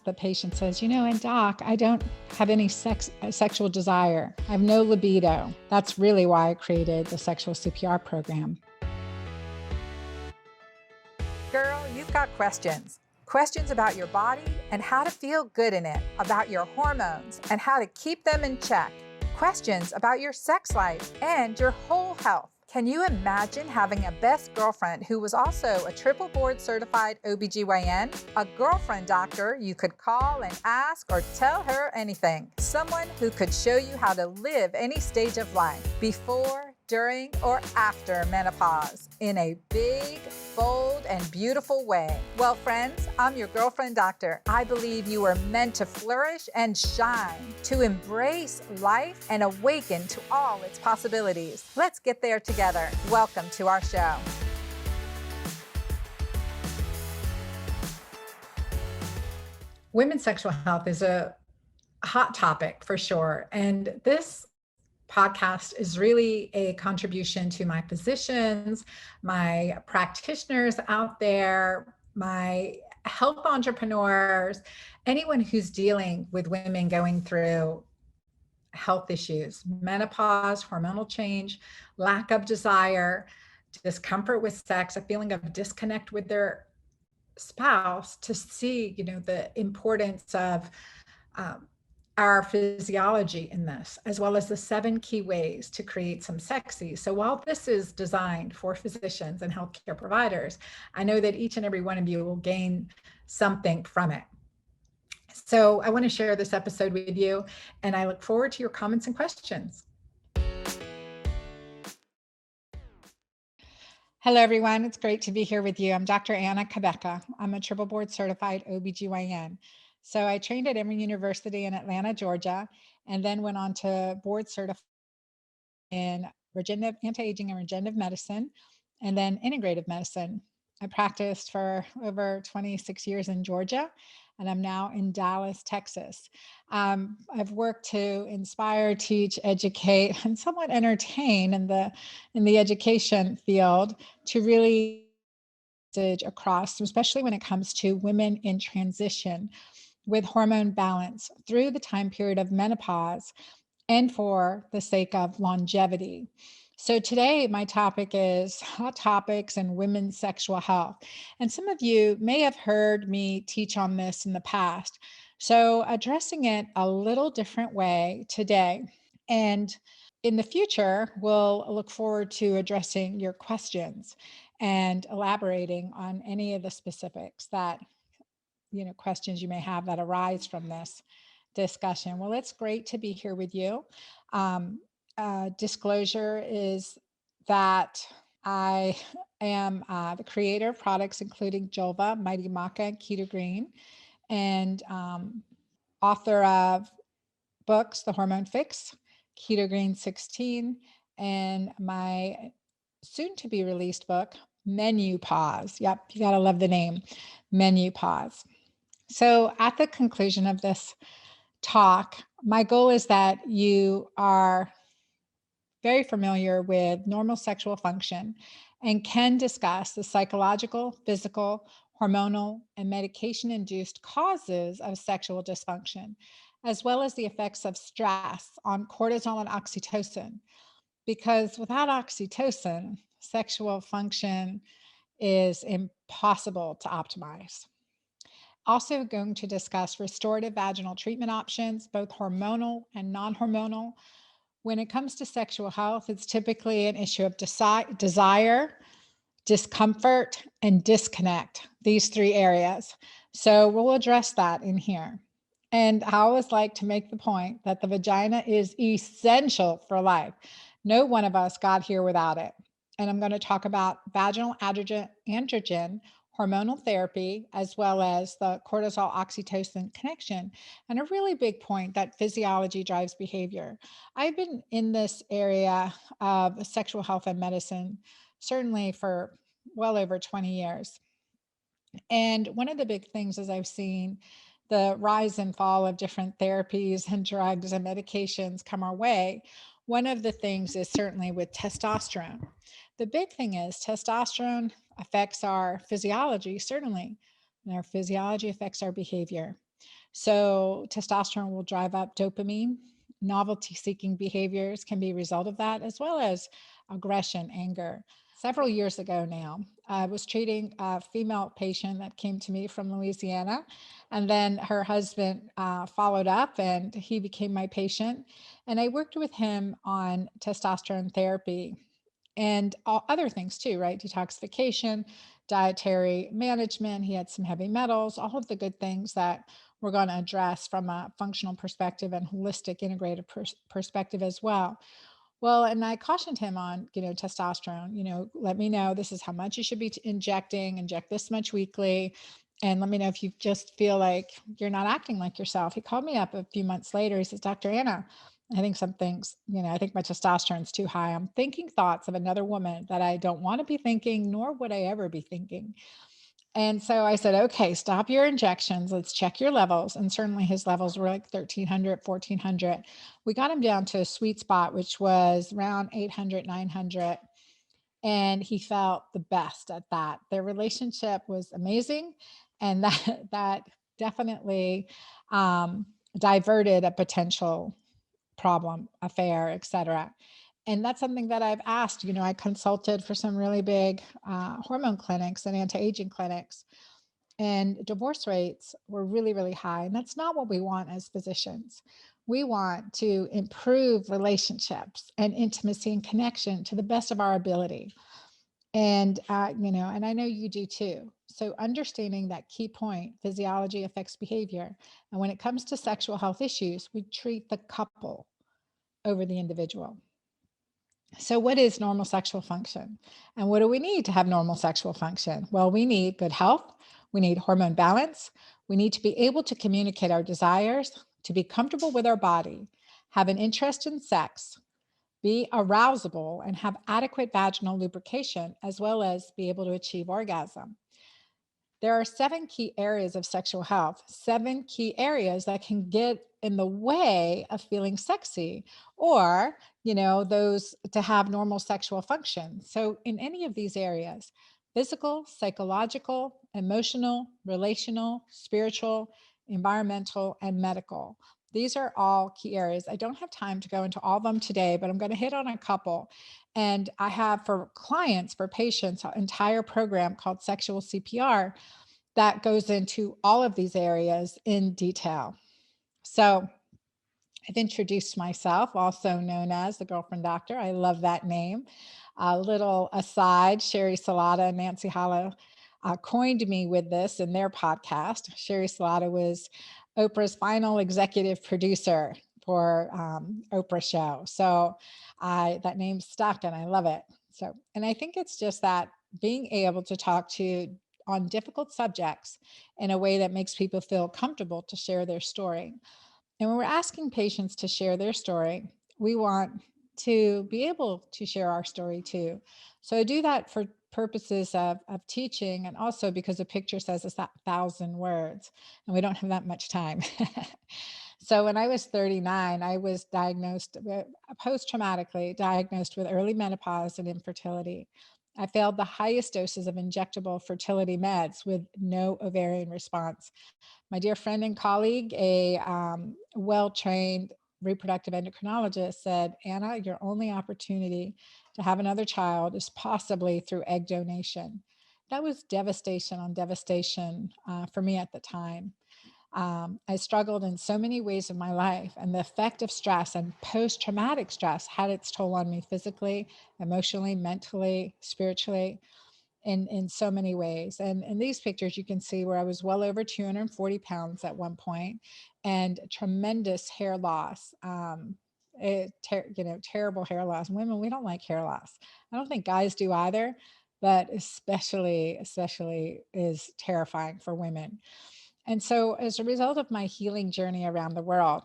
the patient says, and doc, I don't have any sexual desire. I have no libido. That's really why I created the sexual CPR program. Girl, you've got questions. Questions about your body and how to feel good in it, about your hormones and how to keep them in check. Questions about your sex life and your whole health. Can you imagine having a best girlfriend who was also a triple board certified OBGYN? A girlfriend doctor you could call and ask or tell her anything. Someone who could show you how to live any stage of life, before, during, or after menopause, in a big, bold, and beautiful way. Well, friends, I'm your girlfriend doctor. I believe you are meant to flourish and shine, to embrace life and awaken to all its possibilities. Let's get there together. Welcome to our show. Women's sexual health is a hot topic for sure. And this podcast is really a contribution to my physicians, my practitioners out there, my health entrepreneurs, anyone who's dealing with women going through health issues, menopause, hormonal change, lack of desire, discomfort with sex, a feeling of disconnect with their spouse, to see, the importance of our physiology in this, as well as the 7 key ways to create some sexy. So while this is designed for physicians and healthcare providers, I know that each and every one of you will gain something from it. So I want to share this episode with you, and I look forward to your comments and questions. Hello, everyone. It's great to be here with you. I'm Dr. Anna Cabeca. I'm a triple board certified OBGYN. So I trained at Emory University in Atlanta, Georgia, and then went on to board certified in regenerative, anti-aging and regenerative medicine, and then integrative medicine. I practiced for over 26 years in Georgia, and I'm now in Dallas, Texas. I've worked to inspire, teach, educate, and somewhat entertain in the education field to really across, especially when it comes to women in transition with hormone balance through the time period of menopause and for the sake of longevity. So today, my topic is hot topics in women's sexual health. And some of you may have heard me teach on this in the past. So addressing it a little different way today. And in the future, we'll look forward to addressing your questions and elaborating on any of the specifics that questions you may have that arise from this discussion. Well, it's great to be here with you. Disclosure is that I am the creator of products including Julva, Mighty Maca, and Keto Green, and author of books, The Hormone Fix, Keto Green 16, and my soon to be released book, Menopause. Yep, you gotta love the name, Menopause. So at the conclusion of this talk, my goal is that you are very familiar with normal sexual function and can discuss the psychological, physical, hormonal, and medication-induced causes of sexual dysfunction, as well as the effects of stress on cortisol and oxytocin. Because without oxytocin, sexual function is impossible to optimize. Also going to discuss restorative vaginal treatment options, both hormonal and non-hormonal. When it comes to sexual health, it's typically an issue of desire, discomfort, and disconnect, these 3 areas. So we'll address that in here. And I always like to make the point that the vagina is essential for life. No one of us got here without it. And I'm going to talk about vaginal androgen hormonal therapy, as well as the cortisol oxytocin connection. And a really big point that physiology drives behavior. I've been in this area of sexual health and medicine, certainly for well over 20 years. And one of the big things is I've seen the rise and fall of different therapies and drugs and medications come our way. One of the things is certainly with testosterone. The big thing is testosterone affects our physiology, certainly, and our physiology affects our behavior. So testosterone will drive up dopamine. Novelty-seeking behaviors can be a result of that, as well as aggression, anger. Several years ago now, I was treating a female patient that came to me from Louisiana, and then her husband followed up and he became my patient. And I worked with him on testosterone therapy and all other things too, right? Detoxification, dietary management. He had some heavy metals, all of the good things that we're going to address from a functional perspective and holistic integrated perspective as well. Well, and I cautioned him on, testosterone, let me know this is how much you should be inject this much weekly. And let me know if you just feel like you're not acting like yourself. He called me up a few months later. He says, Dr. Anna, I think I think my testosterone's too high. I'm thinking thoughts of another woman that I don't want to be thinking, nor would I ever be thinking. And so I said, okay, stop your injections. Let's check your levels. And certainly his levels were like 1300, 1400. We got him down to a sweet spot, which was around 800, 900. And he felt the best at that. Their relationship was amazing. And that definitely diverted a potential problem, affair, etc. And that's something that I've asked. I consulted for some really big hormone clinics and anti-aging clinics, and divorce rates were really, really high. And that's not what we want as physicians. We want to improve relationships and intimacy and connection to the best of our ability. And, and I know you do too. So understanding that key point, physiology affects behavior. And when it comes to sexual health issues, we treat the couple over the individual. So what is normal sexual function? And what do we need to have normal sexual function? Well, we need good health. We need hormone balance. We need to be able to communicate our desires, to be comfortable with our body, have an interest in sex, be arousable, and have adequate vaginal lubrication, as well as be able to achieve orgasm. There are 7 key areas of sexual health, 7 key areas that can get in the way of feeling sexy or, those to have normal sexual function. So in any of these areas, physical, psychological, emotional, relational, spiritual, environmental, and medical. These are all key areas. I don't have time to go into all of them today, but I'm going to hit on a couple. And I have for clients, for patients, an entire program called Sexual CPR that goes into all of these areas in detail. So I've introduced myself, also known as the Girlfriend Doctor. I love that name. A little aside, Sherry Salata and Nancy Hollow coined me with this in their podcast. Sherry Salata was Oprah's final executive producer for Oprah show. So that name stuck and I love it. So, and I think it's just that being able to talk to on difficult subjects in a way that makes people feel comfortable to share their story. And when we're asking patients to share their story, we want to be able to share our story too. So I do that for purposes of teaching and also because a picture says it's 1,000 words and we don't have that much time. So when I was 39, I was post-traumatically diagnosed with early menopause and infertility. I failed the highest doses of injectable fertility meds with no ovarian response. My dear friend and colleague, a well-trained reproductive endocrinologist, said, Anna, your only opportunity to have another child is possibly through egg donation. That was devastation on devastation for me at the time. I struggled in so many ways of my life, and the effect of stress and post-traumatic stress had its toll on me physically, emotionally, mentally, spiritually, in so many ways. And in these pictures, you can see where I was well over 240 pounds at one point and tremendous hair loss. Terrible hair loss. Women, we don't like hair loss. I don't think guys do either, but especially is terrifying for women. And so as a result of my healing journey around the world,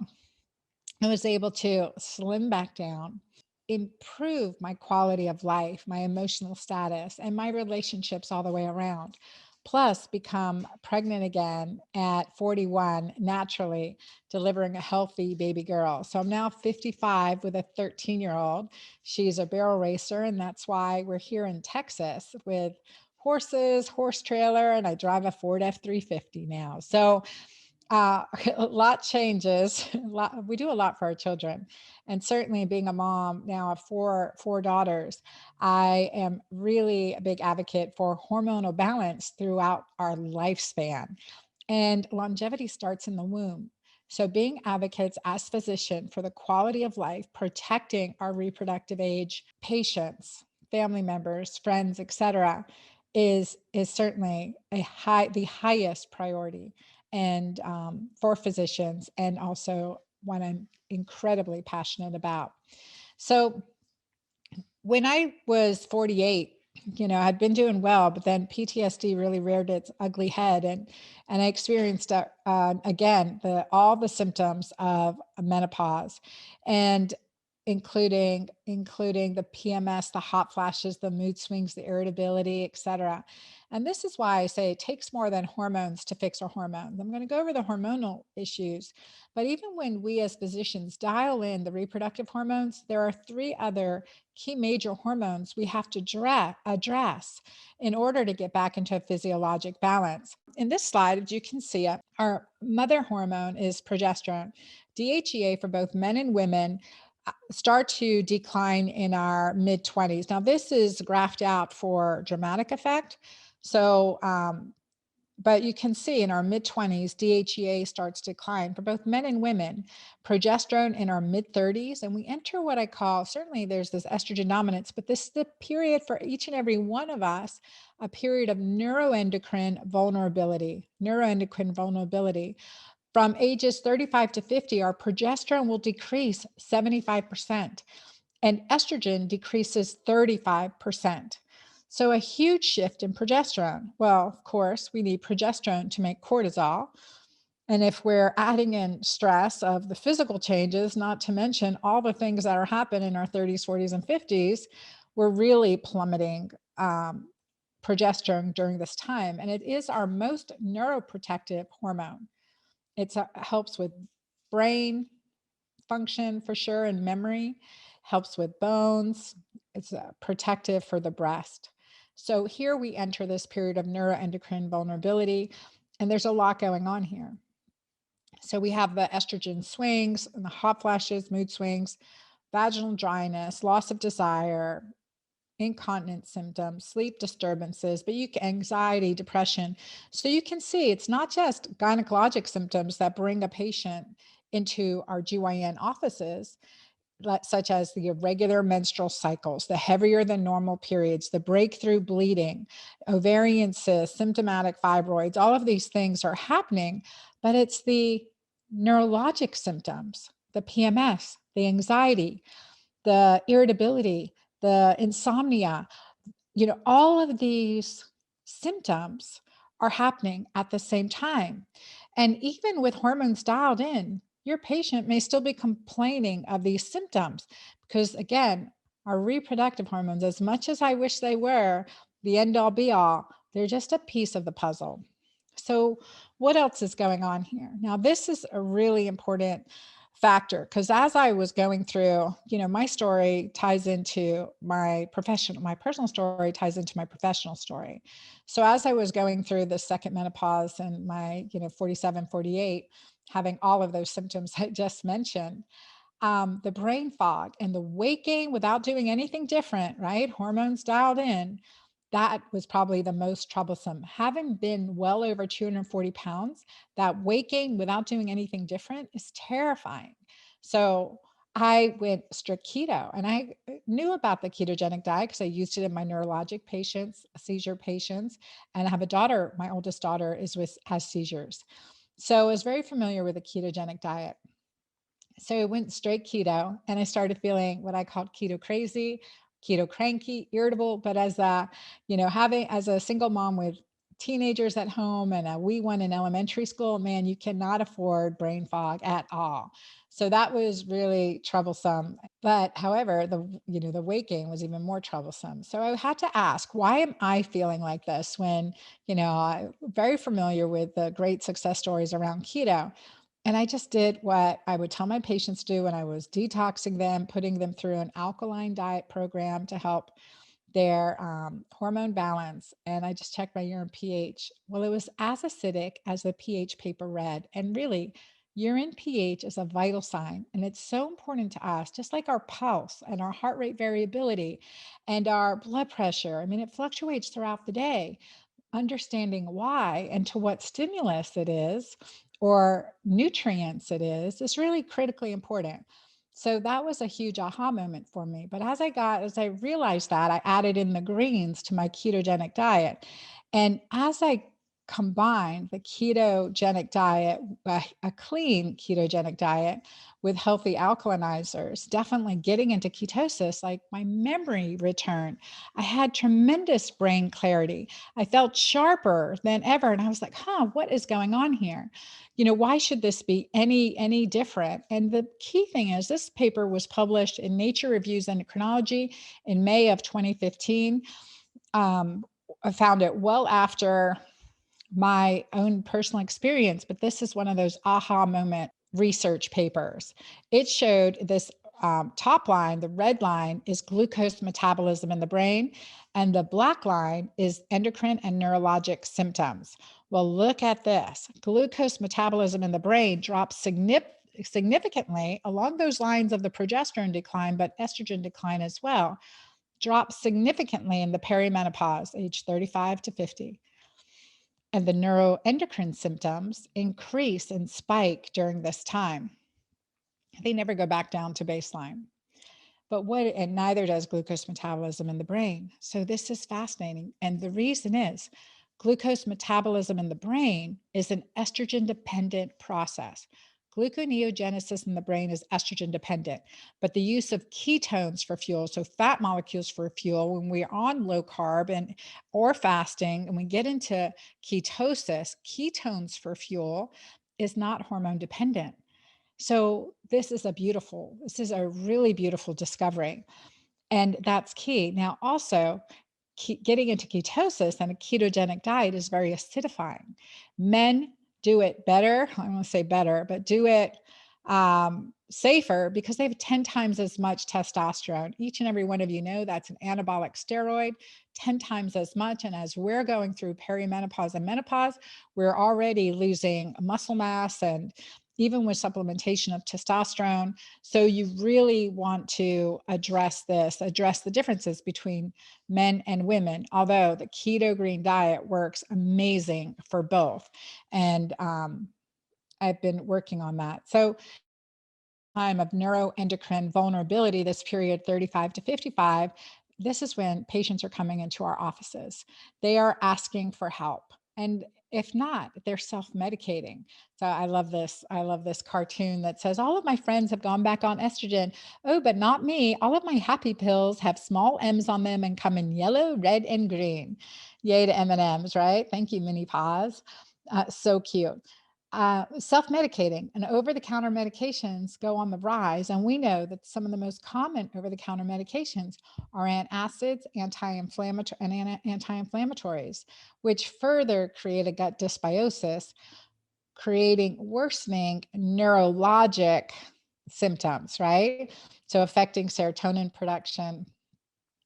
I was able to slim back down, improve my quality of life, my emotional status, and my relationships all the way around. Plus, become pregnant again at 41, naturally, delivering a healthy baby girl. So I'm now 55 with a 13-year-old. She's a barrel racer, and that's why we're here in Texas with horses, horse trailer, and I drive a Ford F-350 now. So A lot changes. We do a lot for our children, and certainly being a mom now of four daughters, I am really a big advocate for hormonal balance throughout our lifespan. And longevity starts in the womb. So, being advocates as physician for the quality of life, protecting our reproductive age patients, family members, friends, etc., is certainly the highest priority, and for physicians, and also what I'm incredibly passionate about. So, when I was 48, I'd been doing well, but then PTSD really reared its ugly head, and I experienced again all the symptoms of menopause, and including the PMS, the hot flashes, the mood swings, the irritability, etc. And this is why I say it takes more than hormones to fix our hormones. I'm going to go over the hormonal issues, but even when we as physicians dial in the reproductive hormones, there are three other key major hormones we have to address in order to get back into a physiologic balance. In this slide, as you can see, our mother hormone is progesterone. DHEA for both men and women start to decline in our mid 20s. Now, this is graphed out for dramatic effect. So, but you can see in our mid 20s, DHEA starts to decline for both men and women, progesterone in our mid 30s. And we enter what I call, certainly there's this estrogen dominance, but this is the period for each and every one of us, a period of neuroendocrine vulnerability. From ages 35 to 50, our progesterone will decrease 75%, and estrogen decreases 35%. So, a huge shift in progesterone. Well, of course, we need progesterone to make cortisol. And if we're adding in stress of the physical changes, not to mention all the things that are happening in our 30s, 40s, and 50s, we're really plummeting progesterone during this time. And it is our most neuroprotective hormone. It helps with brain function for sure, and memory, helps with bones. It's protective for the breast. So here we enter this period of neuroendocrine vulnerability, and there's a lot going on here. So we have the estrogen swings and the hot flashes, mood swings, vaginal dryness, loss of desire, incontinence symptoms, sleep disturbances, but anxiety, depression. So you can see it's not just gynecologic symptoms that bring a patient into our GYN offices, such as the irregular menstrual cycles, the heavier than normal periods, the breakthrough bleeding, ovarian cysts, symptomatic fibroids. All of these things are happening, but it's the neurologic symptoms, the PMS, the anxiety, the irritability, the insomnia, all of these symptoms are happening at the same time. And even with hormones dialed in, your patient may still be complaining of these symptoms because, again, our reproductive hormones, as much as I wish they were the end all be all, they're just a piece of the puzzle. So, what else is going on here? Now, this is a really important factor because as I was going through, my story ties into my personal story ties into my professional story. So as I was going through the second menopause and my, 47, 48, having all of those symptoms I just mentioned, the brain fog and the weight gain without doing anything different, right? Hormones dialed in. That was probably the most troublesome. Having been well over 240 pounds, that weight gain without doing anything different is terrifying. So I went strict keto, and I knew about the ketogenic diet because I used it in my neurologic patients, seizure patients, and I have a daughter. My oldest daughter has seizures. So I was very familiar with the ketogenic diet. So I went straight keto, and I started feeling what I called keto crazy, keto cranky, irritable. But having as a single mom with teenagers at home and a wee one in elementary school, man, you cannot afford brain fog at all. So that was really troublesome. But however, the weight gain was even more troublesome. So I had to ask, why am I feeling like this when, I'm very familiar with the great success stories around keto. And I just did what I would tell my patients to do when I was detoxing them, putting them through an alkaline diet program to help their hormone balance, and I just checked my urine pH. Well, it was as acidic as the pH paper read. And really, urine pH is a vital sign, and it's so important to us, just like our pulse and our heart rate variability and our blood pressure. I mean, it fluctuates throughout the day. Understanding why and to what stimulus it is or nutrients it is really critically important. So that was a huge aha moment for me. But as I realized that, I added in the greens to my ketogenic diet. And as I combined the ketogenic diet, a clean ketogenic diet with healthy alkalinizers, definitely getting into ketosis, like my memory returned. I had tremendous brain clarity. I felt sharper than ever. And I was like, what is going on here? Why should this be any different? And the key thing is this paper was published in Nature Reviews Endocrinology in May of 2015. I found it well after my own personal experience, but this is one of those aha moment research papers. It showed this top line, the red line is glucose metabolism in the brain, and the black line is endocrine and neurologic symptoms. Well, look at this. Glucose metabolism in the brain drops significantly along those lines of the progesterone decline, but estrogen decline as well, drops significantly in the perimenopause, age 35 to 50. And the neuroendocrine symptoms increase and spike during this time. They never go back down to baseline. And neither does glucose metabolism in the brain. So this is fascinating. And the reason is glucose metabolism in the brain is an estrogen dependent process. Gluconeogenesis in the brain is estrogen dependent, but the use of ketones for fuel, so fat molecules for fuel, when we're on low carb or fasting, and we get into ketosis, ketones for fuel is not hormone dependent. So this is a really beautiful discovery. And that's key. Now, also, getting into ketosis and a ketogenic diet is very acidifying. Men do it better. I don't want to say better, but do it safer because they have 10 times as much testosterone. Each and every one of you know that's an anabolic steroid, 10 times as much. And as we're going through perimenopause and menopause, we're already losing muscle mass and even with supplementation of testosterone. So you really want to address the differences between men and women, although the keto green diet works amazing for both. And I've been working on that. So time of neuroendocrine vulnerability, this period 35 to 55, this is when patients are coming into our offices. They are asking for help. And if not, they're self-medicating. So I love this. I love this cartoon that says, all of my friends have gone back on estrogen. Oh, but not me. All of my happy pills have small M's on them and come in yellow, red, and green. Yay to M&Ms, right? Thank you, Mini Paws. So cute. Self-medicating and over-the-counter medications go on the rise. And we know that some of the most common over-the-counter medications are antacids, anti-inflammatories, which further create a gut dysbiosis, creating worsening neurologic symptoms, right? So affecting serotonin production.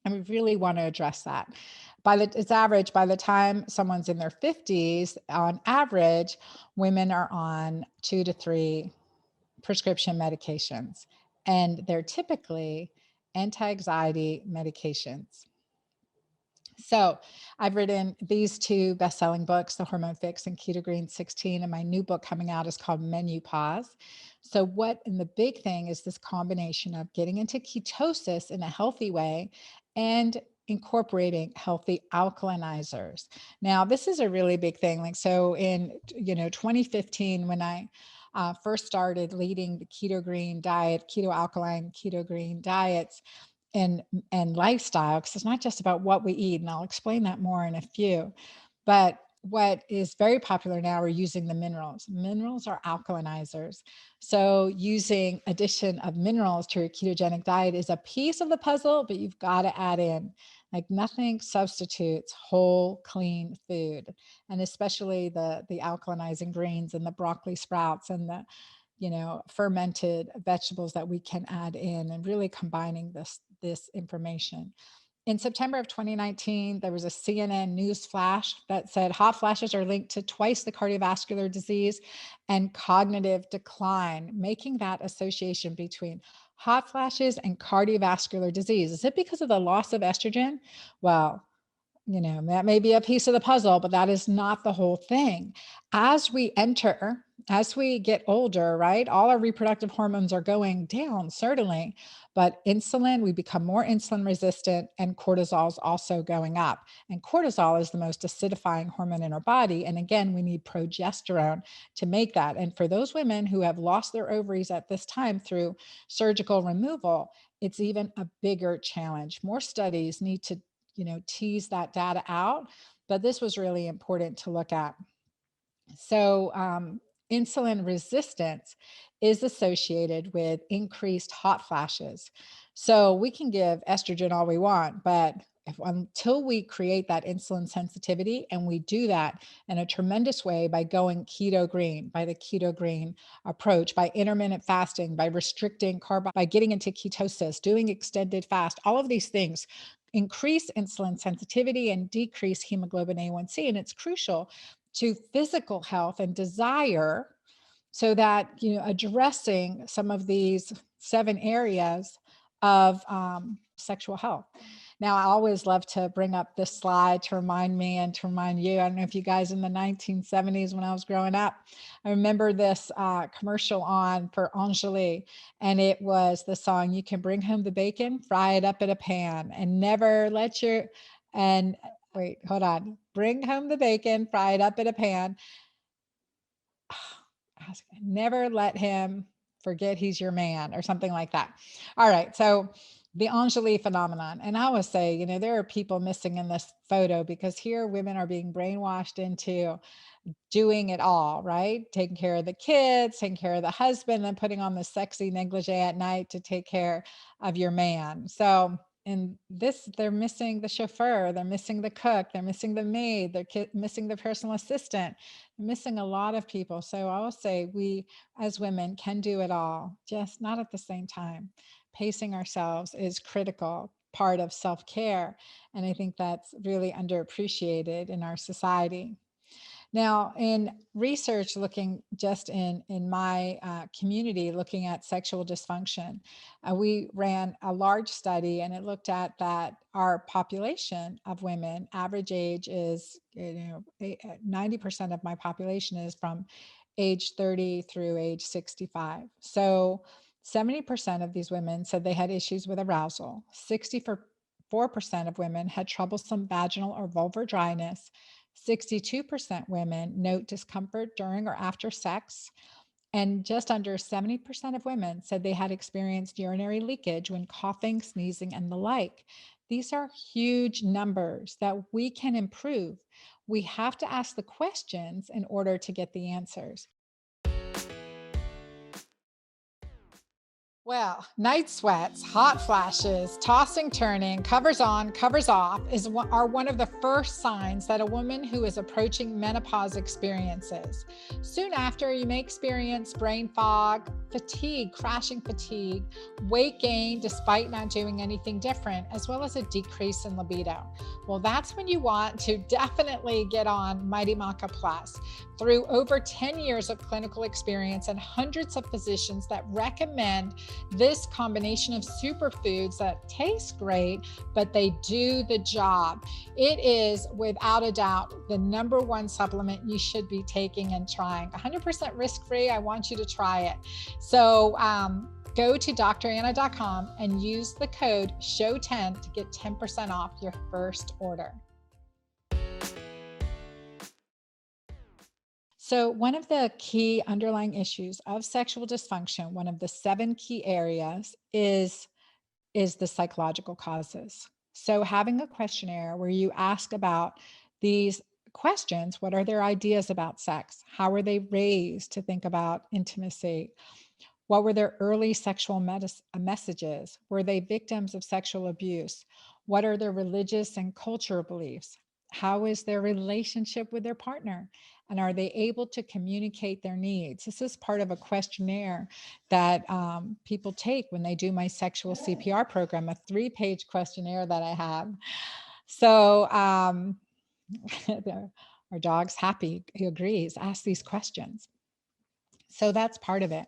And we really want to address that. It's average by the time someone's in their 50s, on average, women are on 2 to 3 prescription medications, and they're typically anti-anxiety medications. So I've written these 2 best-selling books, The Hormone Fix and Keto Green 16, and my new book coming out is called Menopause. So and the big thing is this combination of getting into ketosis in a healthy way and incorporating healthy alkalinizers. Now, this is a really big thing. Like, so in 2015, when I first started leading the keto green diet, keto alkaline, keto green diets, and lifestyle, because it's not just about what we eat, and I'll explain that more in a few. But what is very popular now are using the minerals. Minerals are alkalinizers. So using addition of minerals to your ketogenic diet is a piece of the puzzle, but you've got to add in, like, nothing substitutes whole, clean food, and especially the alkalinizing greens and the broccoli sprouts and the fermented vegetables that we can add in, and really combining this information. In September of 2019, there was a CNN news flash that said hot flashes are linked to twice the cardiovascular disease and cognitive decline, making that association between hot flashes and cardiovascular disease. Is it because of the loss of estrogen? Well, that may be a piece of the puzzle, but that is not the whole thing. As we get older, right, all our reproductive hormones are going down, certainly, but we become more insulin resistant, and cortisol is also going up. And cortisol is the most acidifying hormone in our body. And again, we need progesterone to make that. And for those women who have lost their ovaries at this time through surgical removal, it's even a bigger challenge. More studies need to tease that data out. But this was really important to look at. So, insulin resistance is associated with increased hot flashes. So, we can give estrogen all we want, but until we create that insulin sensitivity, and we do that in a tremendous way by going keto green, by the keto green approach, by intermittent fasting, by restricting carb, by getting into ketosis, doing extended fast, all of these things increase insulin sensitivity and decrease hemoglobin A1C. And it's crucial to physical health and desire, so that addressing some of these 7 areas of sexual health. Now, I always love to bring up this slide to remind me and to remind you. I don't know if you guys, in the 1970s when I was growing up, I remember this commercial on for Angeli, and it was the song, "You can bring home the bacon, fry it up in a pan, and never let your," and wait, hold on. "Bring home the bacon, fry it up in a pan. Never let him forget he's your man," or something like that. All right. So the Angeli phenomenon. And I always say, there are people missing in this photo, because here women are being brainwashed into doing it all, right? Taking care of the kids, taking care of the husband, and putting on the sexy negligee at night to take care of your man. So, in this, they're missing the chauffeur, they're missing the cook, they're missing the maid, they're missing the personal assistant, they're missing a lot of people. So I will say we as women can do it all, just not at the same time. Pacing ourselves is critical part of self-care. And I think that's really underappreciated in our society. Now, in research, looking just in my community, looking at sexual dysfunction, we ran a large study, and it looked at that our population of women, average age is, 90% of my population is from age 30 through age 65. So 70% of these women said they had issues with arousal. 64% of women had troublesome vaginal or vulvar dryness. 62% women note discomfort during or after sex, and just under 70% of women said they had experienced urinary leakage when coughing, sneezing, and the like. These are huge numbers that we can improve. We have to ask the questions in order to get the answers. Well, night sweats, hot flashes, tossing, turning, covers on, covers off are one of the first signs that a woman who is approaching menopause experiences. Soon after, you may experience brain fog, fatigue, crashing fatigue, weight gain despite not doing anything different, as well as a decrease in libido. Well, that's when you want to definitely get on Mighty Maca Plus. Through over 10 years of clinical experience and hundreds of physicians that recommend this combination of superfoods that taste great, but they do the job. It is without a doubt the number one supplement you should be taking and trying. 100% risk-free. I want you to try it. So go to dranna.com and use the code SHOW10 to get 10% off your first order. So one of the key underlying issues of sexual dysfunction, one of the 7 key areas is the psychological causes. So having a questionnaire where you ask about these questions: what are their ideas about sex? How were they raised to think about intimacy? What were their early sexual messages? Were they victims of sexual abuse? What are their religious and cultural beliefs? How is their relationship with their partner? And are they able to communicate their needs? This is part of a questionnaire that people take when they do my sexual CPR program, a 3-page questionnaire that I have. So our dog's happy, he agrees, ask these questions. So that's part of it.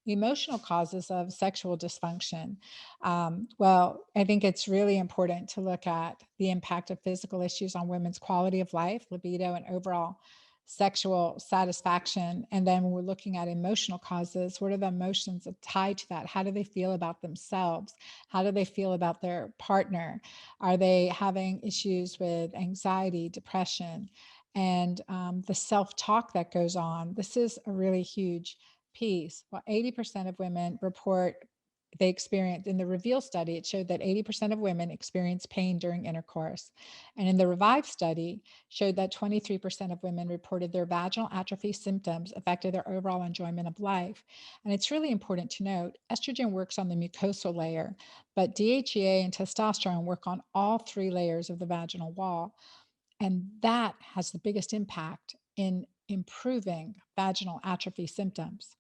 Emotional causes of sexual dysfunction. Well, I think it's really important to look at the impact of physical issues on women's quality of life, libido, and overall sexual satisfaction. And then when we're looking at emotional causes, what are the emotions that tie to that? How do they feel about themselves? How do they feel about their partner? Are they having issues with anxiety, depression? And the self-talk that goes on. This is a really huge piece. Well, 80% of women report they experience, in the Reveal study, it showed that 80% of women experience pain during intercourse. And in the Revive study, showed that 23% of women reported their vaginal atrophy symptoms affected their overall enjoyment of life. And it's really important to note, estrogen works on the mucosal layer, but DHEA and testosterone work on all 3 layers of the vaginal wall. And that has the biggest impact in improving vaginal atrophy symptoms.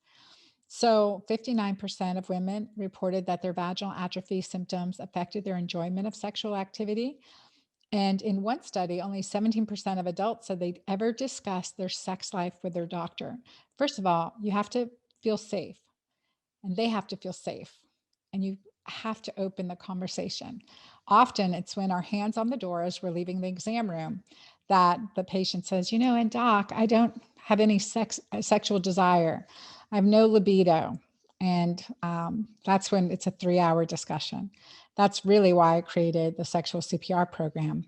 So 59% of women reported that their vaginal atrophy symptoms affected their enjoyment of sexual activity. And in one study, only 17% of adults said they'd ever discussed their sex life with their doctor. First of all, you have to feel safe, and they have to feel safe. And you have to open the conversation. Often it's when our hands on the door as we're leaving the exam room that the patient says, and doc, I don't have any sexual desire. I have no libido. And that's when it's a 3-hour discussion. That's really why I created the sexual CPR program.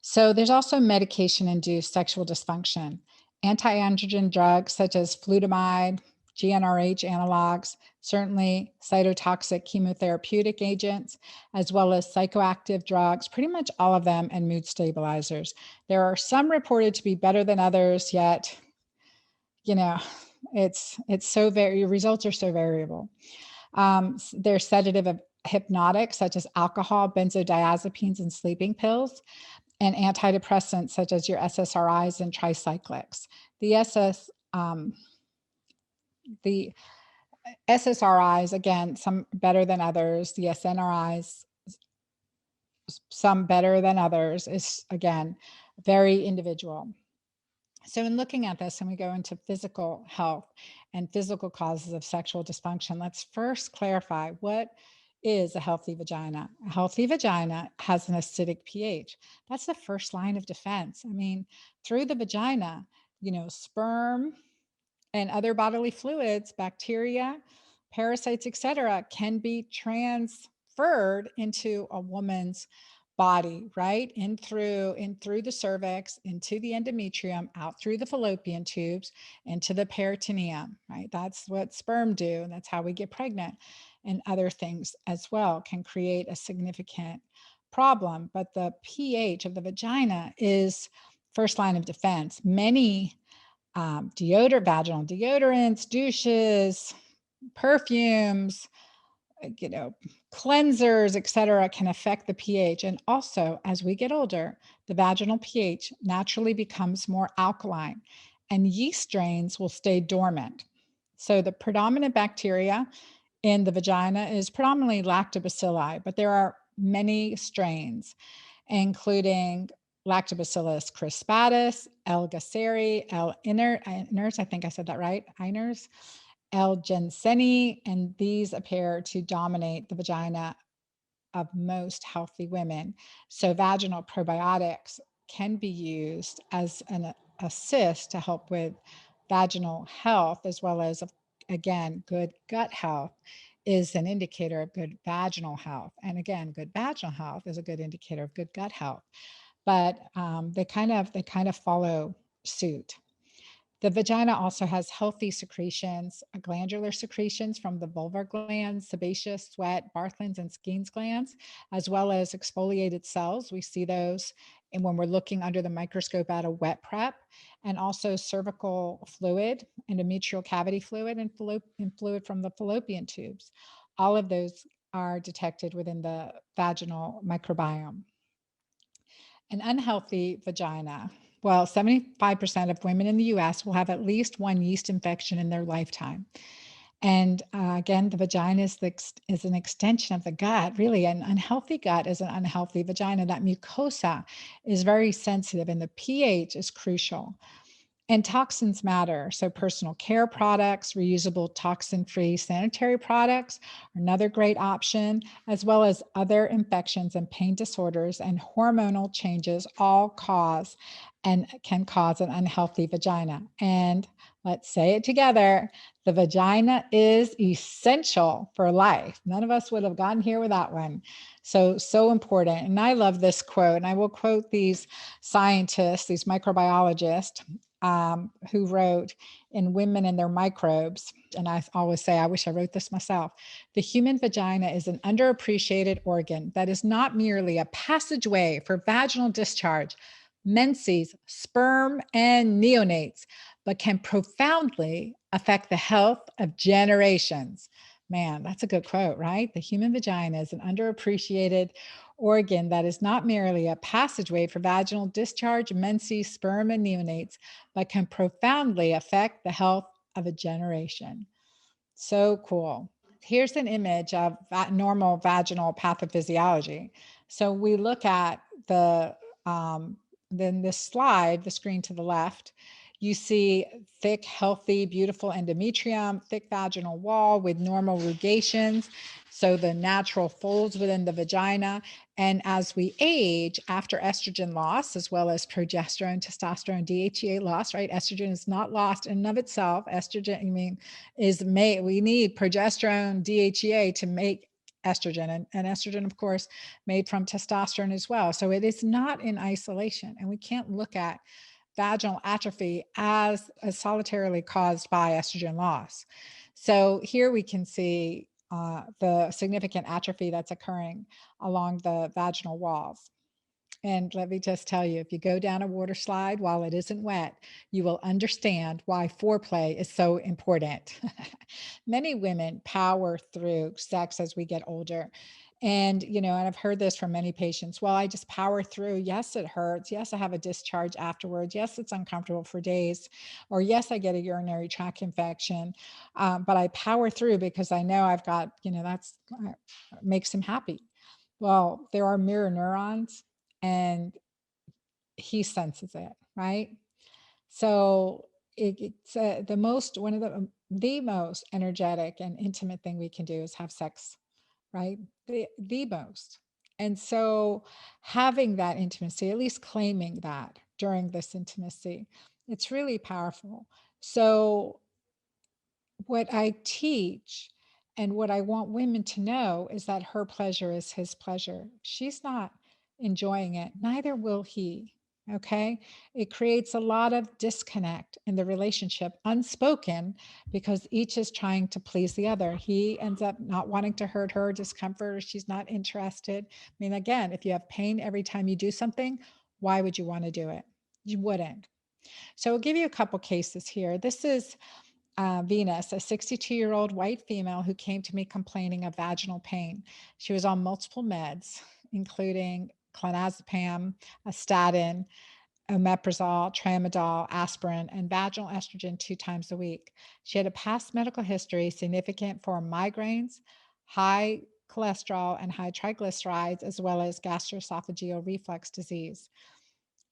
So there's also medication-induced sexual dysfunction. Anti-androgen drugs such as flutamide, GnRH analogs, certainly cytotoxic chemotherapeutic agents, as well as psychoactive drugs, pretty much all of them, and mood stabilizers. There are some reported to be better than others, yet, it's so your results are so variable. There's sedative of hypnotic, such as alcohol, benzodiazepines, and sleeping pills, and antidepressants such as your SSRIs and tricyclics. The SSRIs, again, some better than others. The SNRIs, some better than others, is, again, very individual. So in looking at this, and we go into physical health and physical causes of sexual dysfunction, let's first clarify what is a healthy vagina. A healthy vagina has an acidic pH. That's the first line of defense. I mean, through the vagina, sperm and other bodily fluids, bacteria, parasites, etc., can be transferred into a woman's body, right? In through the cervix, into the endometrium, out through the fallopian tubes, into the peritoneum, right? That's what sperm do, and that's how we get pregnant. And other things as well can create a significant problem. But the pH of the vagina is first line of defense. Many vaginal deodorants, douches, perfumes, cleansers, etc., can affect the pH. And also, as we get older, the vaginal pH naturally becomes more alkaline, and yeast strains will stay dormant. So the predominant bacteria in the vagina is predominantly lactobacilli, but there are many strains, including Lactobacillus crispatus, L. gasseri, L. iners, I think I said that right, iners, L. jenseni, and these appear to dominate the vagina of most healthy women. So vaginal probiotics can be used as an assist to help with vaginal health, as well as, again, good gut health is an indicator of good vaginal health. And again, good vaginal health is a good indicator of good gut health. But they kind of follow suit. The vagina also has healthy secretions, glandular secretions from the vulvar glands, sebaceous, sweat, Bartholin's, and Skene's glands, as well as exfoliated cells. We see those and when we're looking under the microscope at a wet prep, and also cervical fluid, endometrial cavity fluid, and fluid from the fallopian tubes. All of those are detected within the vaginal microbiome. An unhealthy vagina, well, 75% of women in the US will have at least one yeast infection in their lifetime. And again, the vagina is an extension of the gut. Really, an unhealthy gut is an unhealthy vagina. That mucosa is very sensitive, and the pH is crucial. And toxins matter. So, personal care products, reusable toxin free sanitary products are another great option, as well as other infections and pain disorders and hormonal changes all cause and can cause an unhealthy vagina. And let's say it together, the vagina is essential for life. None of us would have gotten here without one. So important. And I love this quote, and I will quote these scientists, these microbiologists who wrote in Women and Their Microbes. And I always say, I wish I wrote this myself. The human vagina is an underappreciated organ that is not merely a passageway for vaginal discharge, menses, sperm, and neonates, but can profoundly affect the health of generations. Man, that's a good quote, right? The human vagina is an underappreciated organ that is not merely a passageway for vaginal discharge, menses, sperm, and neonates, but can profoundly affect the health of a generation. So cool. Here's an image of normal vaginal pathophysiology. So we look at then this slide, the screen to the left, you see thick, healthy, beautiful endometrium, thick vaginal wall with normal rugations. So the natural folds within the vagina. And as we age, after estrogen loss, as well as progesterone, testosterone, DHEA loss, right? Estrogen is not lost in and of itself. Estrogen, is made, we need progesterone, DHEA to make estrogen, and estrogen, of course, made from testosterone as well. So it is not in isolation, and we can't look at vaginal atrophy as solitarily caused by estrogen loss. So here we can see the significant atrophy that's occurring along the vaginal walls. And let me just tell you, if you go down a water slide while it isn't wet, you will understand why foreplay is so important. Many women power through sex as we get older. And I've heard this from many patients. Well, I just power through. Yes, it hurts. Yes, I have a discharge afterwards. Yes, it's uncomfortable for days. Or yes, I get a urinary tract infection. But I power through because I know I've got, that's makes him happy. Well, there are mirror neurons and he senses it, right? So it's one of the most energetic and intimate thing we can do is have sex, right? The most. And so having that intimacy, at least claiming that during this intimacy, it's really powerful. So what I teach and what I want women to know is that her pleasure is his pleasure. If she's not enjoying it, neither will he. Okay. It creates a lot of disconnect in the relationship, unspoken, because each is trying to please the other. He ends up not wanting to hurt her, discomfort, or she's not interested. I mean, again, if you have pain every time you do something, why would you want to do it? You wouldn't. So I'll give you a couple cases here. This is Venus, a 62-year-old white female who came to me complaining of vaginal pain. She was on multiple meds, including clonazepam, a statin, omeprazole, tramadol, aspirin, and vaginal estrogen 2 times a week. She had a past medical history significant for migraines, high cholesterol, and high triglycerides, as well as gastroesophageal reflux disease.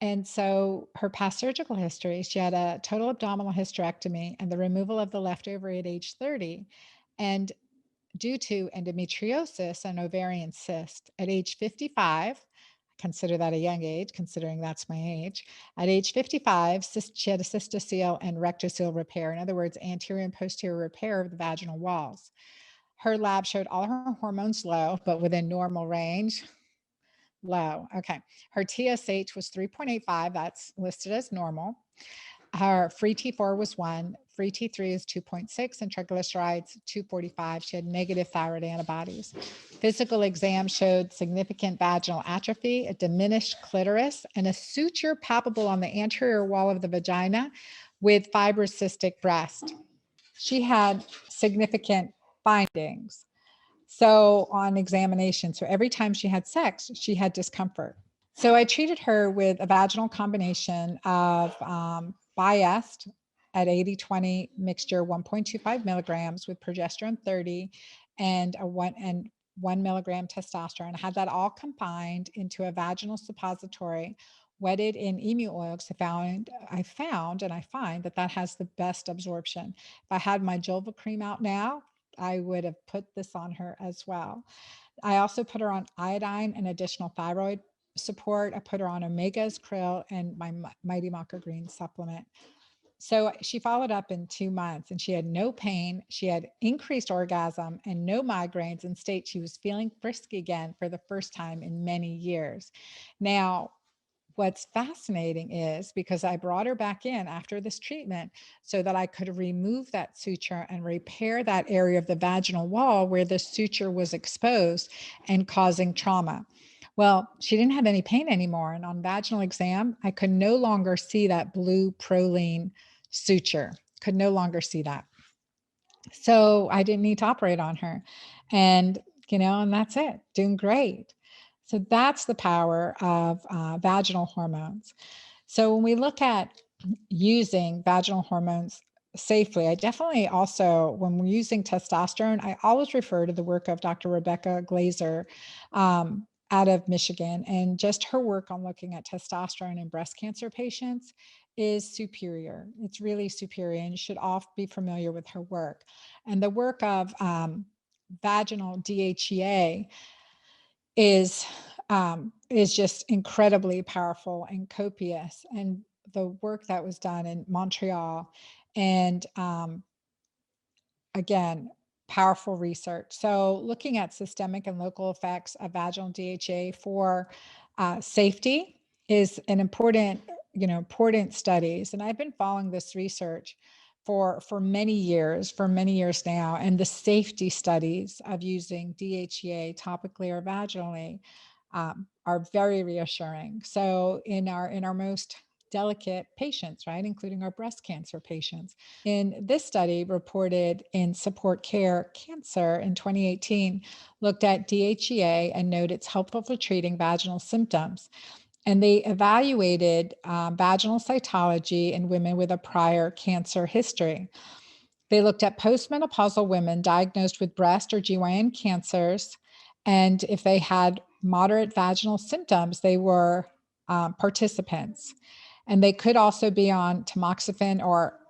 And so her past surgical history, she had a total abdominal hysterectomy and the removal of the left ovary at age 30. And due to endometriosis and ovarian cyst at age 55, consider that a young age, considering that's my age. At age 55, she had a cystocele and rectocele repair. In other words, anterior and posterior repair of the vaginal walls. Her lab showed all her hormones low, but within normal range. Low. Okay. Her TSH was 3.85. That's listed as normal. Her free T4 was 1, free T3 is 2.6, and triglycerides 245. She had negative thyroid antibodies. Physical exam showed significant vaginal atrophy, a diminished clitoris, and a suture palpable on the anterior wall of the vagina with fibrocystic breast. She had significant findings. So on examination, so every time she had sex, she had discomfort. So I treated her with a vaginal combination of Biest at 80-20 mixture, 1.25 milligrams with progesterone 30 and a 1 milligram testosterone. I had that all combined into a vaginal suppository wetted in emu oil because I found and I find that that has the best absorption. If I had my Julva cream out now, I would have put this on her as well. I also put her on iodine and additional thyroid support. I put her on omegas, krill, and my Mighty Maca Green supplement. So she followed up in 2 months and she had no pain. She had increased orgasm and no migraines, and state she was feeling frisky again for the first time in many years. Now, what's fascinating is because I brought her back in after this treatment so that I could remove that suture and repair that area of the vaginal wall where the suture was exposed and causing trauma. Well, she didn't have any pain anymore. And on vaginal exam, I could no longer see that blue proline suture, could no longer see that. So I didn't need to operate on her. And, and that's it, doing great. So that's the power of vaginal hormones. So when we look at using vaginal hormones safely, I definitely also, when we're using testosterone, I always refer to the work of Dr. Rebecca Glazer out of Michigan, and just her work on looking at testosterone in breast cancer patients is superior. It's really superior, and you should all be familiar with her work. And the work of vaginal DHEA is just incredibly powerful and copious. And the work that was done in Montreal, and again, powerful research. So looking at systemic and local effects of vaginal DHA for safety is an important studies. And I've been following this research for many years now. And the safety studies of using DHEA topically or vaginally are very reassuring. So in our most delicate patients, right, including our breast cancer patients. In this study reported in Support Care Cancer in 2018, looked at DHEA and noted it's helpful for treating vaginal symptoms. And they evaluated vaginal cytology in women with a prior cancer history. They looked at postmenopausal women diagnosed with breast or GYN cancers, and if they had moderate vaginal symptoms, they were participants. And they could also be on tamoxifen or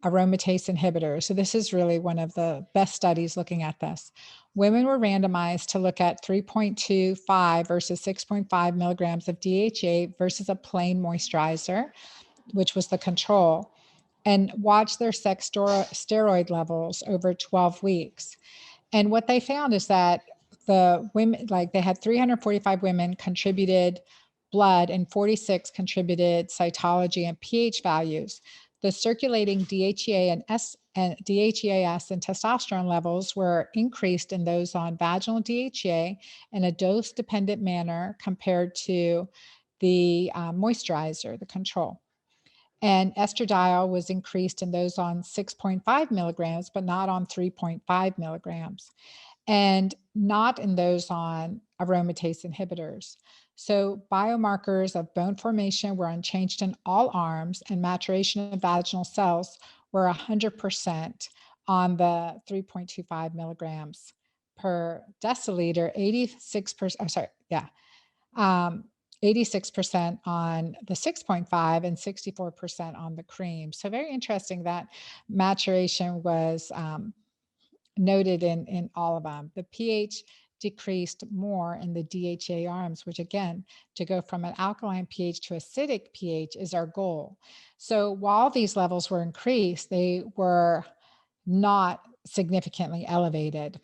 aromatase inhibitors. So this is really one of the best studies looking at this. Women were randomized to look at 3.25 versus 6.5 milligrams of DHA versus a plain moisturizer, which was the control, and watch their sex steroid levels over 12 weeks. And what they found is that the women, like they had 345 women contributed blood and 46 contributed cytology and pH values. The circulating DHEA and DHEAS and testosterone levels were increased in those on vaginal DHEA in a dose-dependent manner compared to the moisturizer, the control. And estradiol was increased in those on 6.5 milligrams, but not on 3.5 milligrams, and not in those on aromatase inhibitors. So biomarkers of bone formation were unchanged in all arms, and maturation of vaginal cells were 100% on the 3.25 milligrams per deciliter, 86% on the 6.5 and 64% on the cream. So very interesting that maturation was noted in all of them. The pH decreased more in the DHA arms, which again, to go from an alkaline pH to acidic pH is our goal. So while these levels were increased, they were not significantly elevated.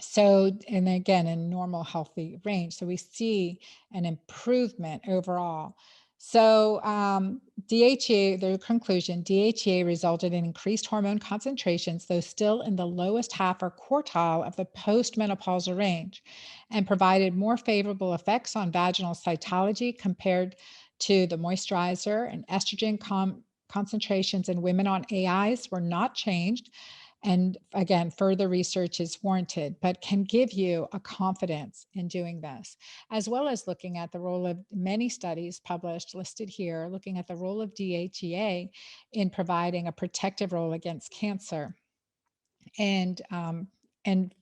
So, and again, in normal healthy range. So we see an improvement overall. So DHEA, the conclusion, DHEA resulted in increased hormone concentrations, though still in the lowest half or quartile of the postmenopausal range, and provided more favorable effects on vaginal cytology compared to the moisturizer. And estrogen concentrations in women on AIs were not changed. And again, further research is warranted, but can give you a confidence in doing this, as well as looking at the role of many studies published listed here, looking at the role of DHEA in providing a protective role against cancer, and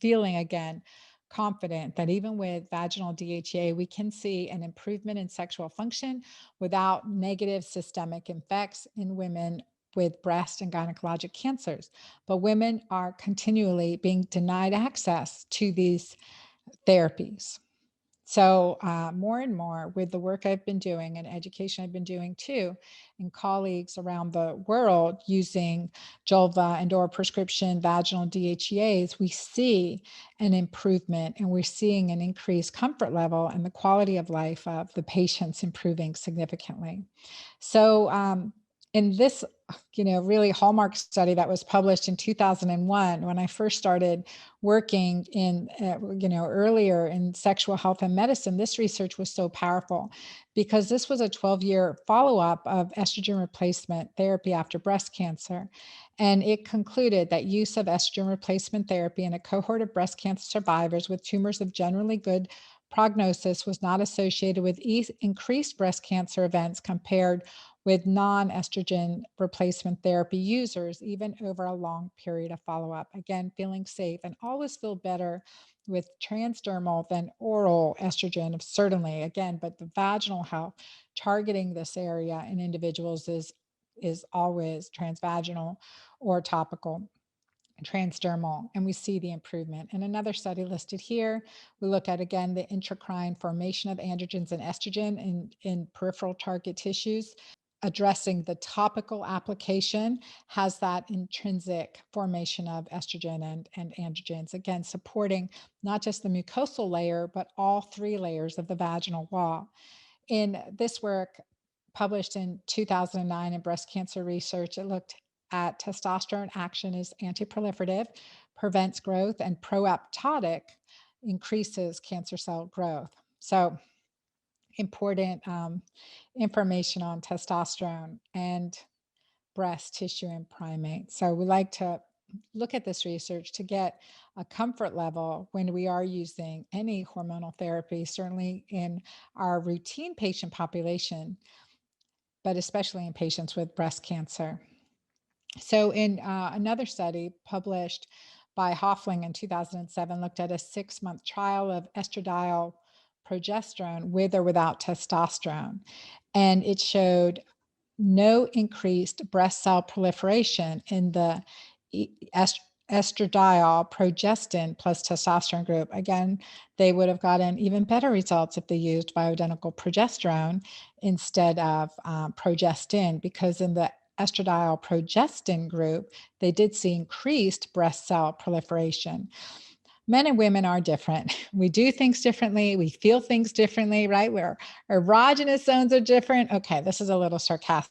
feeling again confident that even with vaginal DHEA, we can see an improvement in sexual function without negative systemic effects in women with breast and gynecologic cancers. But women are continually being denied access to these therapies. So more and more with the work I've been doing and education I've been doing too, and colleagues around the world using Julva and or prescription vaginal DHEAs, we see an improvement, and we're seeing an increased comfort level and the quality of life of the patients improving significantly. So in this, really hallmark study that was published in 2001, when I first started working in, earlier in sexual health and medicine, this research was so powerful because this was a 12-year follow-up of estrogen replacement therapy after breast cancer. And it concluded that use of estrogen replacement therapy in a cohort of breast cancer survivors with tumors of generally good prognosis was not associated with increased breast cancer events compared with non-estrogen replacement therapy users, even over a long period of follow-up. Again, feeling safe, and always feel better with transdermal than oral estrogen, certainly, again, but the vaginal health, targeting this area in individuals is always transvaginal or topical, transdermal, and we see the improvement. And another study listed here, we look at again the intracrine formation of androgens and estrogen in peripheral target tissues. Addressing the topical application has that intrinsic formation of estrogen and androgens, again, supporting not just the mucosal layer, but all three layers of the vaginal wall. In this work published in 2009 in breast cancer research, it looked at testosterone action is anti-proliferative, prevents growth, and pro-apoptotic, increases cancer cell growth. So important information on testosterone and breast tissue in primates. So we like to look at this research to get a comfort level when we are using any hormonal therapy, certainly in our routine patient population, but especially in patients with breast cancer. So in another study published by Hoffling in 2007, looked at a 6-month trial of estradiol progesterone with or without testosterone. And it showed no increased breast cell proliferation in the estradiol progestin plus testosterone group. Again, they would have gotten even better results if they used bioidentical progesterone instead of progestin, because in the estradiol progestin group, they did see increased breast cell proliferation. Men and women are different. We do things differently. We feel things differently, right? Where our erogenous zones are different. Okay, this is a little sarcastic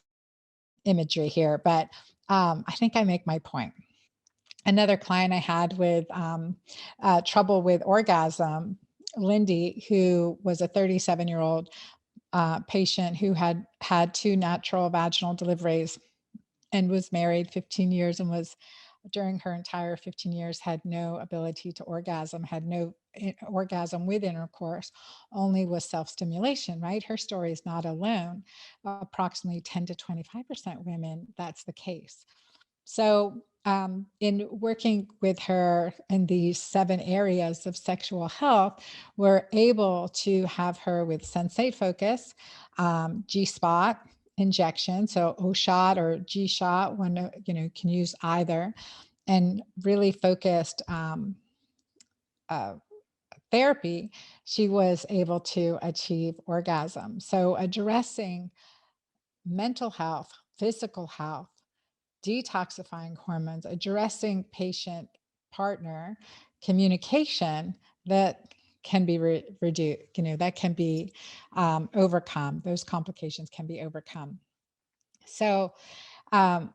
imagery here, but I think I make my point. Another client I had with trouble with orgasm, Lindy, who was a 37-year-old patient who had had 2 natural vaginal deliveries and was married 15 years and was during her entire 15 years had no ability to orgasm, had no orgasm with intercourse, only with self-stimulation, right? Her story is not alone. Approximately 10 to 25% women, that's the case. So in working with her in these 7 areas of sexual health, we're able to have her with sensate focus, G-spot injection, so O-shot or G-shot, one can use either, and really focused uh, therapy, she was able to achieve orgasm. So addressing mental health, physical health, detoxifying hormones, addressing patient partner communication that can be reduced, that can be overcome. Those complications can be overcome. So, um,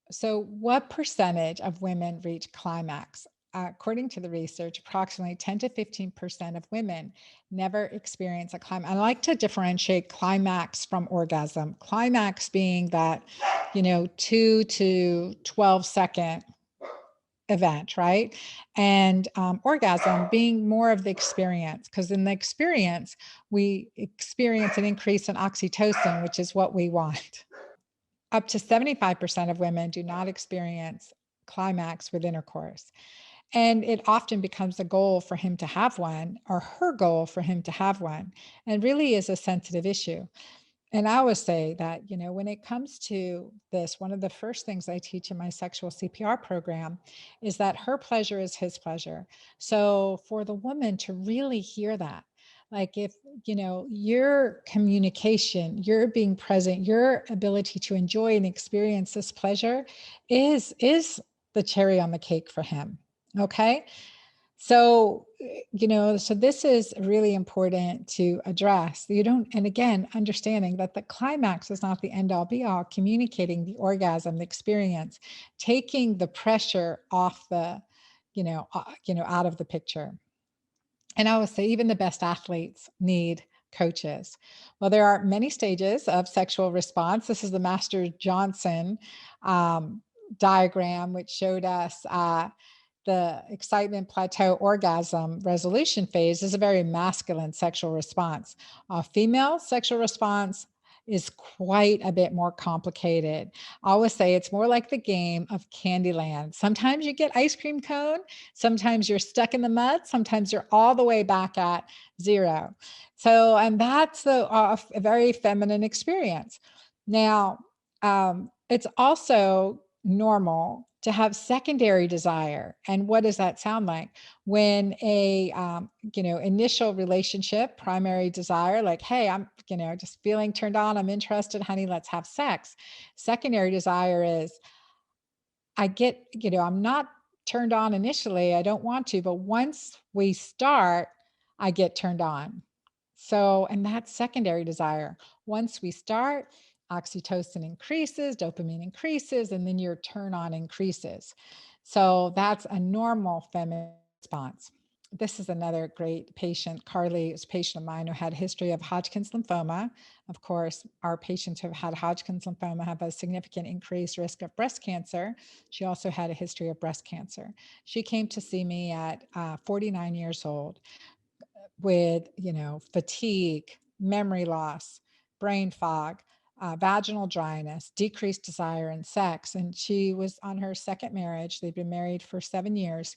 so what percentage of women reach climax? according to the research, approximately 10 to 15% of women never experience a climax. I like to differentiate climax from orgasm. Climax being that, 2 to 12-second event, right? And orgasm being more of the experience, because in the experience, we experience an increase in oxytocin, which is what we want. Up to 75% of women do not experience climax with intercourse. And it often becomes a goal for him to have one, or her goal for him to have one, and really is a sensitive issue. And I always say that, when it comes to this, one of the first things I teach in my sexual CPR program is that her pleasure is his pleasure. So for the woman to really hear that, like if, your communication, your being present, your ability to enjoy and experience this pleasure is the cherry on the cake for him. Okay. So, so this is really important to address. You don't, and again, understanding that the climax is not the end all be all, communicating the orgasm, the experience, taking the pressure off the, out of the picture. And I would say even the best athletes need coaches. Well, there are many stages of sexual response. This is the Master Johnson diagram, which showed us the excitement plateau orgasm resolution phase is a very masculine sexual response. Female sexual response is quite a bit more complicated. I always say it's more like the game of Candyland. Sometimes you get ice cream cone, sometimes you're stuck in the mud, sometimes you're all the way back at zero. So, and that's a very feminine experience. Now, it's also normal to have secondary desire. And what does that sound like? When a initial relationship, primary desire, like, hey, I'm just feeling turned on, I'm interested, honey, let's have sex. Secondary desire is I get, I'm not turned on initially, I don't want to, but once we start, I get turned on. So, and that's secondary desire. Once we start, oxytocin increases, dopamine increases, and then your turn on increases. So that's a normal feminine response. This is another great patient. Carly is a patient of mine who had a history of Hodgkin's lymphoma. Of course, our patients who have had Hodgkin's lymphoma have a significant increased risk of breast cancer. She also had a history of breast cancer. She came to see me at 49 years old with, fatigue, memory loss, brain fog, vaginal dryness, decreased desire in sex. And she was on her second marriage. They'd been married for 7 years,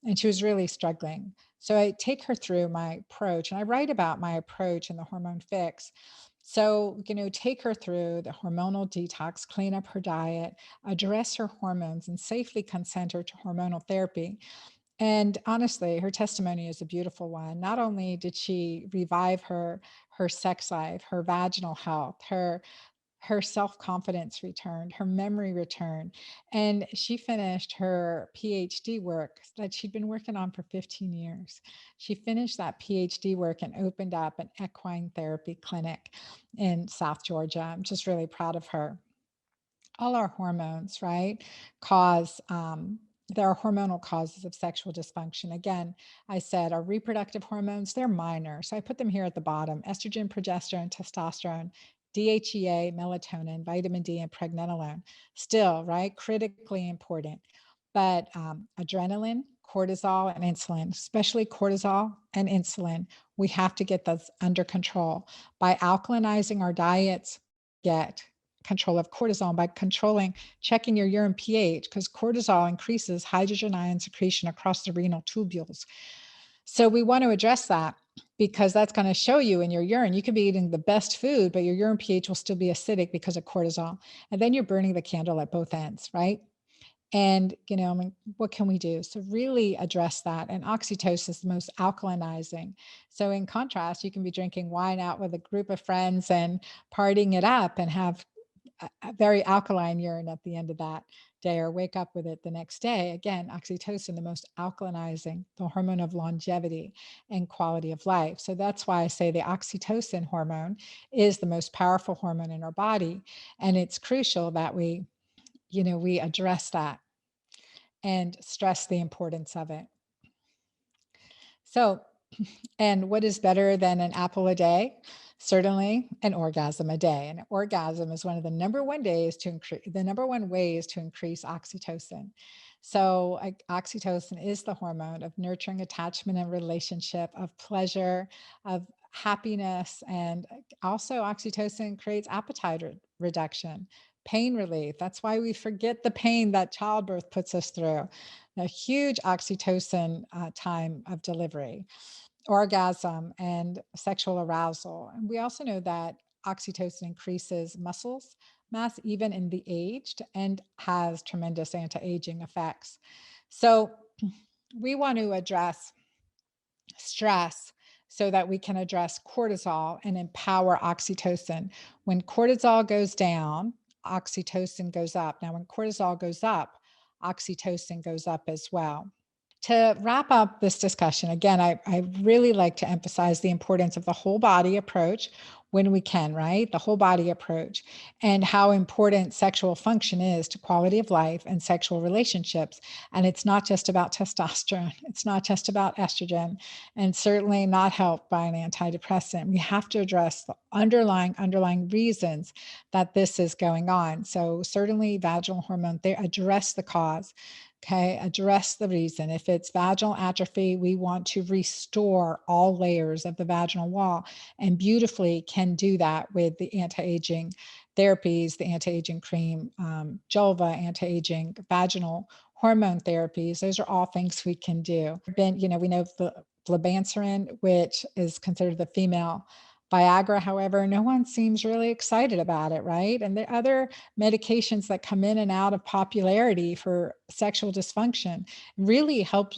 and she was really struggling. So I take her through my approach, and I write about my approach in the Hormone Fix. So, take her through the hormonal detox, clean up her diet, address her hormones, and safely consent her to hormonal therapy. And honestly, her testimony is a beautiful one. Not only did she revive her sex life, her vaginal health, her self-confidence returned, her memory returned, and she finished her PhD work that she'd been working on for 15 years. She finished that PhD work and opened up an equine therapy clinic in South Georgia. I'm just really proud of her. All our hormones, right, cause there are hormonal causes of sexual dysfunction. Again, I said our reproductive hormones, they're minor. So I put them here at the bottom: estrogen, progesterone, testosterone, DHEA, melatonin, vitamin D, and pregnenolone. Still, right, critically important. But adrenaline, cortisol, and insulin, especially cortisol and insulin, we have to get those under control. By alkalinizing our diets, get control of cortisol by checking your urine pH, because cortisol increases hydrogen ion secretion across the renal tubules. So we want to address that, because that's going to show you in your urine. You could be eating the best food, but your urine pH will still be acidic because of cortisol. And then you're burning the candle at both ends, right? And, what can we do? So really address that. And oxytocin is the most alkalinizing. So in contrast, you can be drinking wine out with a group of friends and partying it up and have a very alkaline urine at the end of that day, or wake up with it the next day. Again, oxytocin, the most alkalinizing, the hormone of longevity and quality of life. So that's why I say the oxytocin hormone is the most powerful hormone in our body. And it's crucial that we address that. and stress the importance of it. So, and what is better than an apple a day? Certainly an orgasm a day. And orgasm is one of the number one ways to increase oxytocin. So oxytocin is the hormone of nurturing attachment and relationship, of pleasure, of happiness. And also oxytocin creates appetite reduction, pain relief. That's why we forget the pain that childbirth puts us through. A huge oxytocin time of delivery, orgasm, and sexual arousal. And we also know that oxytocin increases muscles mass even in the aged and has tremendous anti-aging effects. So we want to address stress so that we can address cortisol and empower oxytocin. When cortisol goes down, oxytocin goes up. Now, when cortisol goes up, oxytocin goes up as well. To wrap up this discussion, again, I really like to emphasize the importance of the whole body approach when we can, right? The whole body approach, and how important sexual function is to quality of life and sexual relationships. And it's not just about testosterone, it's not just about estrogen, and certainly not helped by an antidepressant. We have to address the underlying reasons that this is going on. So certainly vaginal hormone, they address the cause. Okay, address the reason. If it's vaginal atrophy, we want to restore all layers of the vaginal wall, and beautifully can do that with the anti-aging therapies, the anti-aging cream, Julva, anti-aging vaginal hormone therapies. Those are all things we can do. We know the flibanserin, which is considered the female Viagra. However, no one seems really excited about it, right? And the other medications that come in and out of popularity for sexual dysfunction really help,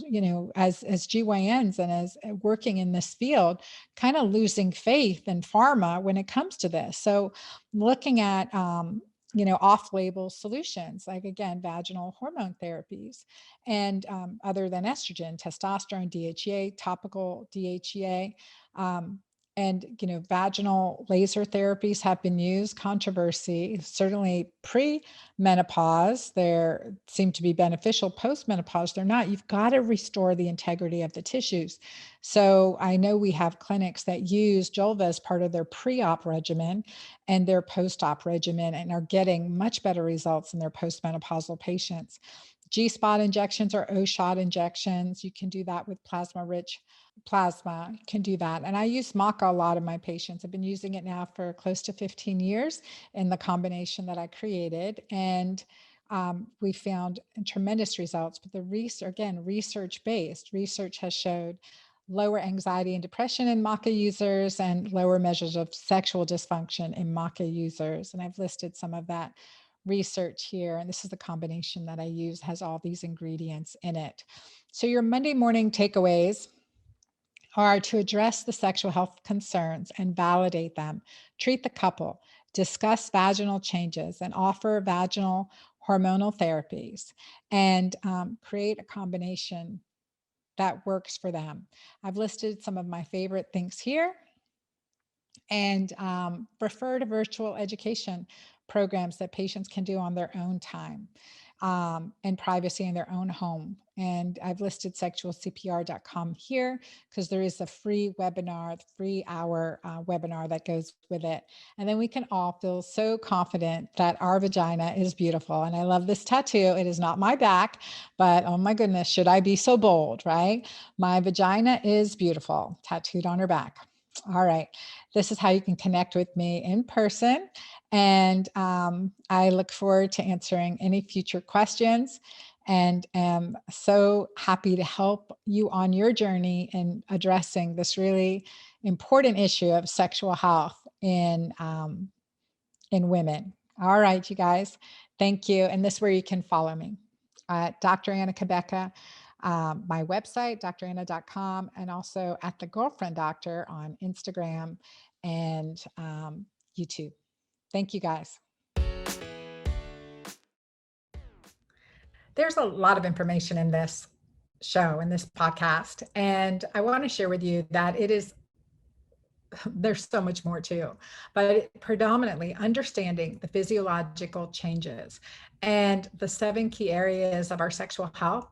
as GYNs and as working in this field, kind of losing faith in pharma when it comes to this. So looking at off-label solutions, like again, vaginal hormone therapies, and other than estrogen, testosterone, DHEA, topical DHEA, and vaginal laser therapies have been used. Controversy, certainly pre-menopause, they seem to be beneficial. Post-menopause, they're not. You've got to restore the integrity of the tissues. So I know we have clinics that use Julva as part of their pre-op regimen and their post-op regimen, and are getting much better results in their post-menopausal patients. G-spot injections or O-shot injections, you can do that with plasma-rich plasma. You can do that. And I use maca a lot of my patients. I've been using it now for close to 15 years in the combination that I created. And we found tremendous results. But the research-based research has showed lower anxiety and depression in maca users and lower measures of sexual dysfunction in maca users. And I've listed some of that research here. And this is the combination that I use, has all these ingredients in it. So your Monday morning takeaways are to address the sexual health concerns and validate them, treat the couple, discuss vaginal changes, and offer vaginal hormonal therapies, and create a combination that works for them. I've listed some of my favorite things here, and refer to virtual education programs that patients can do on their own time, and privacy in their own home. And I've listed sexualcpr.com here because there is a free webinar, the free hour webinar that goes with it. And then we can all feel so confident that our vagina is beautiful. And I love this tattoo. It is not my back, but oh my goodness, should I be so bold, right? My vagina is beautiful, tattooed on her back. All right. This is how you can connect with me in person. And I look forward to answering any future questions, and am so happy to help you on your journey in addressing this really important issue of sexual health in women. All right, you guys. Thank you. And this is where you can follow me. Dr. Anna Cabeca, my website, dranna.com, and also at The Girlfriend Doctor on Instagram and YouTube. Thank you, guys. There's a lot of information in this show, in this podcast, and I want to share with you that it is there's so much more too, but predominantly understanding the physiological changes and the 7 key areas of our sexual health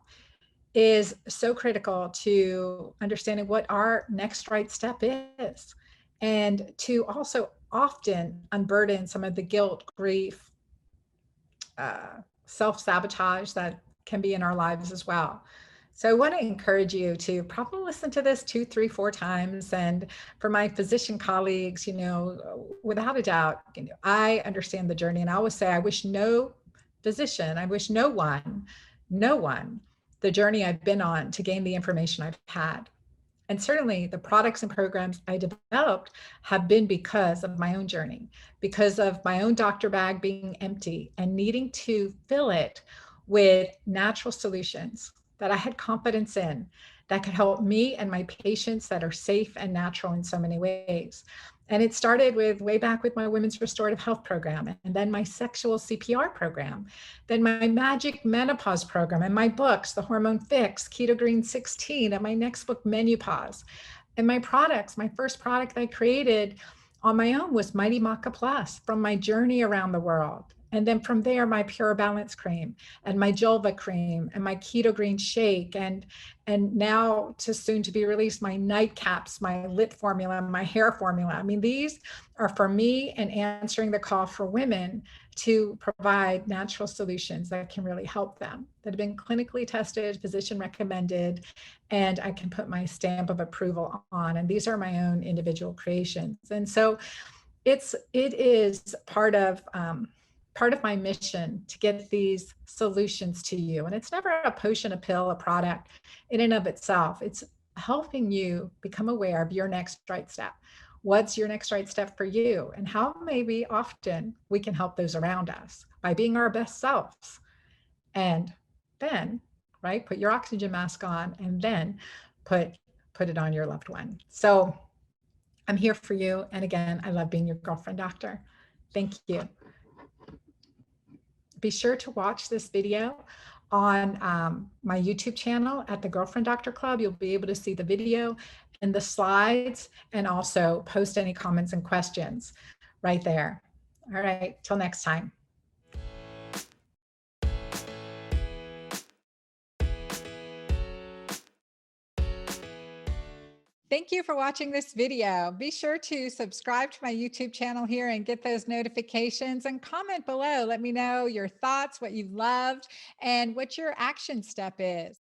is so critical to understanding what our next right step is, and to also often unburden some of the guilt, grief, self-sabotage that can be in our lives as well. So I want to encourage you to probably listen to this 2, 3, 4 times. And for my physician colleagues, without a doubt, I understand the journey. And I always say, I wish no physician, I wish no one, the journey I've been on to gain the information I've had. And certainly the products and programs I developed have been because of my own journey, because of my own doctor bag being empty and needing to fill it with natural solutions that I had confidence in, that could help me and my patients, that are safe and natural in so many ways. And it started with way back with my women's restorative health program, and then my sexual CPR program, then my magic menopause program, and my books, The Hormone Fix, Keto Green 16, and my next book, Menopause. And my products, my first product I created on my own was Mighty Maca Plus, from my journey around the world. And then from there, my Pure Balance cream and my Julva cream and my Keto Green shake, and now to soon to be released, my nightcaps, my lip formula, my hair formula. I mean, these are for me and answering the call for women to provide natural solutions that can really help them, that have been clinically tested, physician recommended, and I can put my stamp of approval on. And these are my own individual creations. And so it is part of my mission to get these solutions to you. And it's never a potion, a pill, a product in and of itself. It's helping you become aware of your next right step. What's your next right step for you? And how maybe often we can help those around us by being our best selves. And then, right, put your oxygen mask on, and then put it on your loved one. So I'm here for you. And again, I love being your girlfriend doctor. Thank you. Be sure to watch this video on my YouTube channel at the Girlfriend Doctor Club. You'll be able to see the video and the slides, and also post any comments and questions right there. All right, till next time. Thank you for watching this video. Be sure to subscribe to my YouTube channel here and get those notifications, and comment below. Let me know your thoughts, what you loved, and what your action step is.